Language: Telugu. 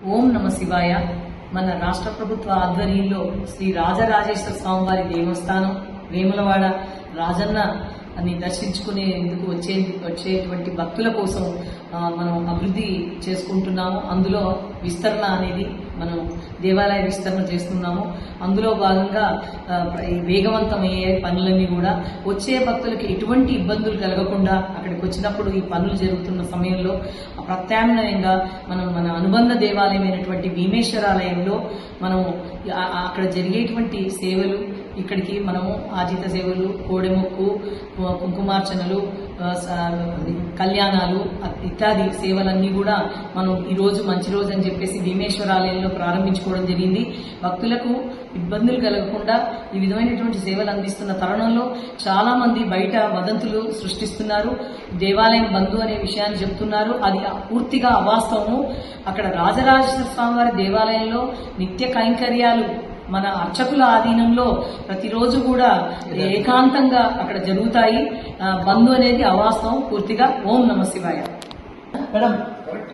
ఓం నమ శివాయ. మన రాష్ట్ర ప్రభుత్వ ఆధ్వర్యంలో శ్రీ రాజరాజేశ్వర స్వామివారి దేవస్థానం వేములవాడ రాజన్న అని దర్శించుకునేందుకు వచ్చేటువంటి భక్తుల కోసం మనం అభివృద్ధి చేసుకుంటున్నాము. అందులో విస్తరణ అనేది మనం దేవాలయ విస్తరణ చేస్తున్నాము. అందులో భాగంగా వేగవంతమయ్యే పనులన్నీ కూడా వచ్చే భక్తులకి ఎటువంటి ఇబ్బందులు కలగకుండా అక్కడికి వచ్చినప్పుడు ఈ పనులు జరుగుతున్న సమయంలో ప్రత్యామ్నాయంగా మనం మన అనుబంధ దేవాలయమైనటువంటి భీమేశ్వరాలయంలో మనం అక్కడ జరిగేటువంటి సేవలు, ఇక్కడికి మనము ఆజిత సేవలు, కోడెమొక్కు, కుంకుమార్చనలు, కళ్యాణాలు ఇత్యాది సేవలన్నీ కూడా మనం ఈరోజు మంచి రోజు అని చెప్పేసి భీమేశ్వరాలయంలో ప్రారంభించుకోవడం జరిగింది. భక్తులకు ఇబ్బందులు కలగకుండా ఈ విధమైనటువంటి సేవలు అందిస్తున్న తరుణంలో చాలా మంది బయట వదంతులు సృష్టిస్తున్నారు. దేవాలయం బంధు అనే విషయాన్ని చెప్తున్నారు. అది పూర్తిగా అవాస్తవము. అక్కడ రాజరాజేశ్వర స్వామి వారి దేవాలయంలో నిత్య కైంకర్యాలు మన అర్చకుల ఆధీనంలో ప్రతిరోజు కూడా ఏకాంతంగా అక్కడ జరుగుతాయి. బంధు అనేది అవాస్తవం పూర్తిగా. ఓం నమ శివాయ.